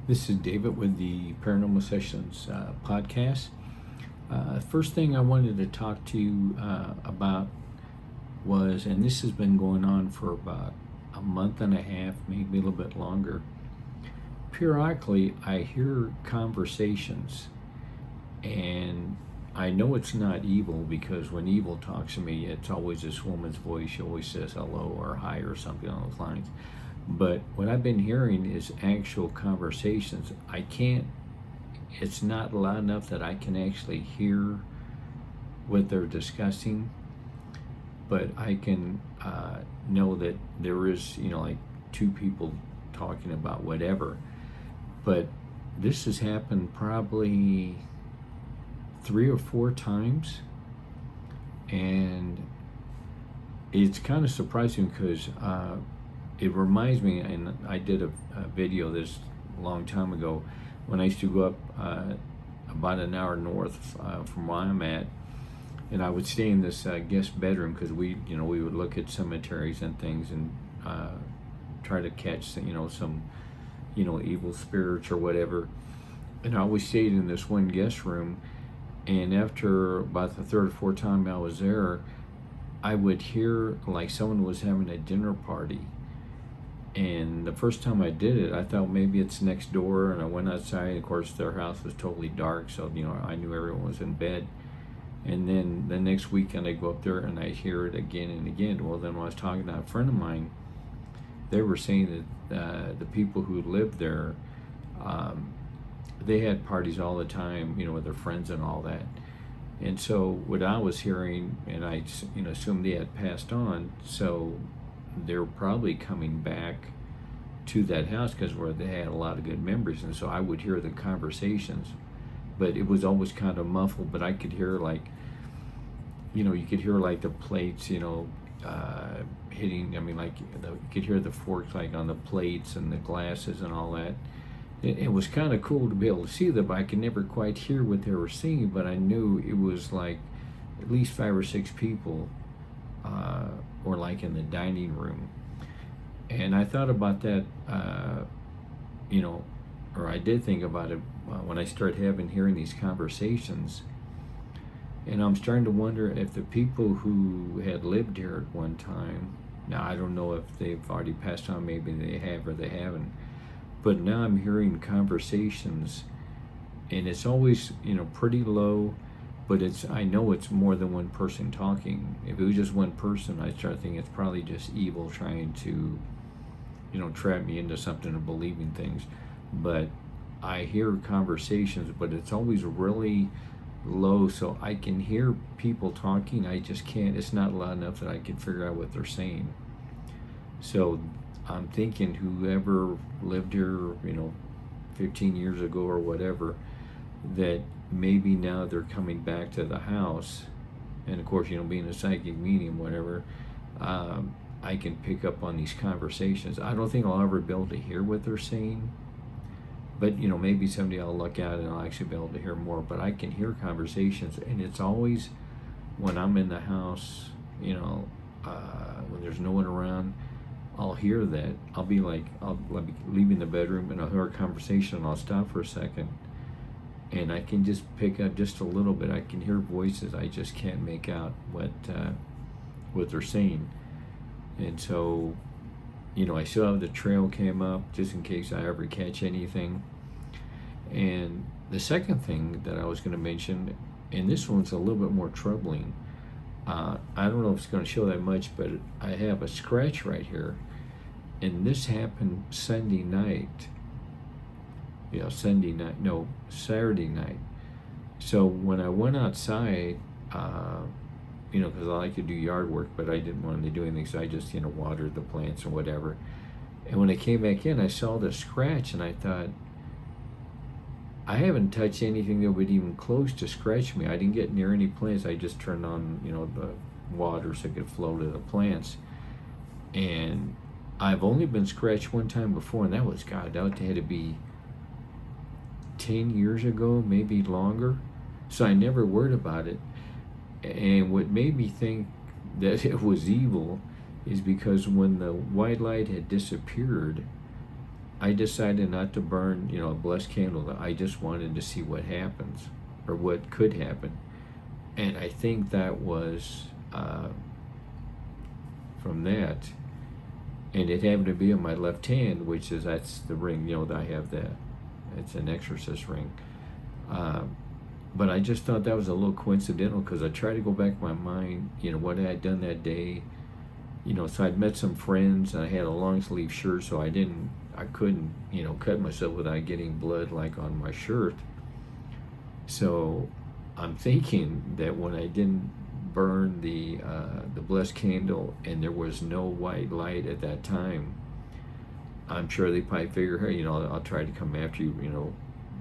This is David with the Paranormal Sessions podcast. First thing I wanted to talk to you about was, and this has been going on for about a month and a half, maybe a little bit longer. Periodically, I hear conversations, and I know it's not evil because when evil talks to me, it's always this woman's voice. She always says hello or hi or something on those lines. But what I've been hearing is actual conversations. It's not loud enough that I can actually hear what they're discussing, but I can know that there is, like two people talking about whatever. But this has happened probably 3 or 4 times, and it's kind of surprising because it reminds me, and I did a video this a long time ago when I used to go up about an hour north from where I'm at, and I would stay in this guest bedroom because we would look at cemeteries and things and try to catch some evil spirits or whatever. And I always stayed in this one guest room, and after about the third or fourth time I was there, I would hear like someone was having a dinner party. And the first time I did it, I thought maybe it's next door, and I went outside. Of course, their house was totally dark, so I knew everyone was in bed. And then the next weekend, I go up there and I hear it again and again. Well, then when I was talking to a friend of mine, they were saying that the people who lived there, they had parties all the time, with their friends and all that. And so what I was hearing, and I assumed they had passed on, so they're probably coming back to that house because where they had a lot of good memories. And so I would hear the conversations, but it was always kind of muffled. But I could hear you could hear like the plates, hitting. I mean, you could hear the forks like on the plates and the glasses and all that. It was kind of cool to be able to see them, but I could never quite hear what they were saying. But I knew it was like at least 5 or 6 people. Or like in the dining room. And I thought about that, or I did think about it when I started hearing these conversations. And I'm starting to wonder if the people who had lived here at one time, now I don't know if they've already passed on, maybe they have or they haven't, but now I'm hearing conversations, and it's always, pretty low. But I know it's more than one person talking. If it was just one person, I'd start thinking it's probably just evil trying to, trap me into something and believing things. But I hear conversations, but it's always really low, so I can hear people talking. I just can't. It's not loud enough that I can figure out what they're saying. So I'm thinking whoever lived here, 15 years ago or whatever, that maybe now they're coming back to the house. And of course, being a psychic medium, whatever, I can pick up on these conversations. I don't think I'll ever be able to hear what they're saying, but maybe someday I'll look out and I'll actually be able to hear more. But I can hear conversations, and it's always when I'm in the house, when there's no one around, I'll hear that. I'll be leaving the bedroom and I'll hear a conversation and I'll stop for a second, and I can just pick up just a little bit. I can hear voices. I just can't make out what they're saying. And so, I still have the trail cam up just in case I ever catch anything. And the second thing that I was going to mention, and this one's a little bit more troubling. I don't know if it's going to show that much, but I have a scratch right here. And this happened Sunday night. Saturday night. So when I went outside, because I like to do yard work, but I didn't want to do anything, so I just, watered the plants or whatever. And when I came back in, I saw the scratch, and I thought, I haven't touched anything that would even close to scratch me. I didn't get near any plants. I just turned on, the water so it could flow to the plants. And I've only been scratched one time before, and that had to be 10 years ago, maybe longer. So I never worried about it. And what made me think that it was evil is because when the white light had disappeared, I decided not to burn, a blessed candle. I just wanted to see what happens, or what could happen. And I think that was from that. And it happened to be on my left hand, that's the ring, that I have that. It's an exorcist ring. But I just thought that was a little coincidental, because I tried to go back in my mind, what I had done that day. So I'd met some friends, and I had a long sleeve shirt, so I couldn't, cut myself without getting blood like on my shirt. So I'm thinking that when I didn't burn the blessed candle and there was no white light at that time, I'm sure they probably figure, hey, I'll try to come after you,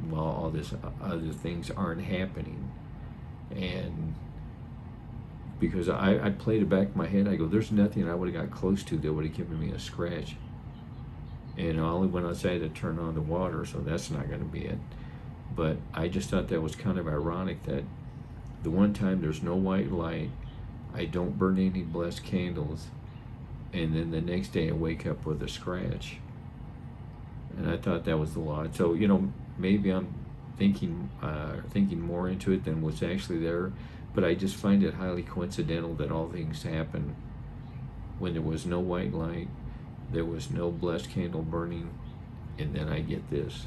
while all this other things aren't happening. And because I played it back in my head, I go, there's nothing I would have got close to that would have given me a scratch. And I only went outside to turn on the water, so that's not going to be it. But I just thought that was kind of ironic that the one time there's no white light, I don't burn any blessed candles, and then the next day I wake up with a scratch. And I thought that was the law. So, maybe I'm thinking more into it than what's actually there, but I just find it highly coincidental that all things happen when there was no white light, there was no blessed candle burning, and then I get this.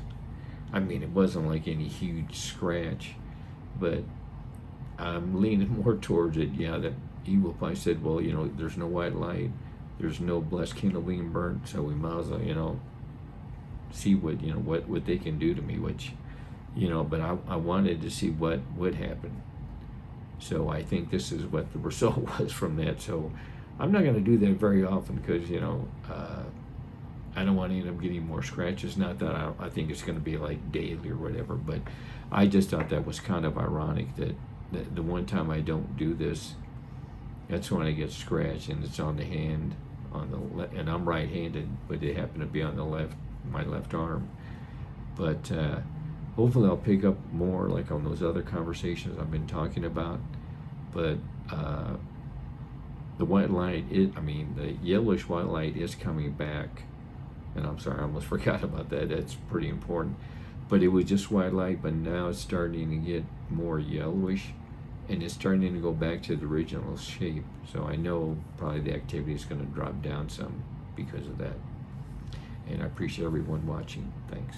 I mean, it wasn't like any huge scratch, but I'm leaning more towards it. Yeah, that evil probably said, well, there's no white light, there's no blessed candle being burnt, so we might as well, see what they can do to me, which, but I wanted to see what would happen. So I think this is what the result was from that. So I'm not going to do that very often, because, I don't want to end up getting more scratches. Not that I think it's going to be like daily or whatever, but I just thought that was kind of ironic that the one time I don't do this, that's when I get scratched, and it's on the hand, and I'm right-handed, but it happened to be on my left arm. But hopefully I'll pick up more like on those other conversations I've been talking about. But the white light, the yellowish white light is coming back. And I'm sorry, I almost forgot about that. That's pretty important. But it was just white light, but now it's starting to get more yellowish, and it's starting to go back to the original shape. So I know probably the activity is going to drop down some because of that. And I appreciate everyone watching. Thanks.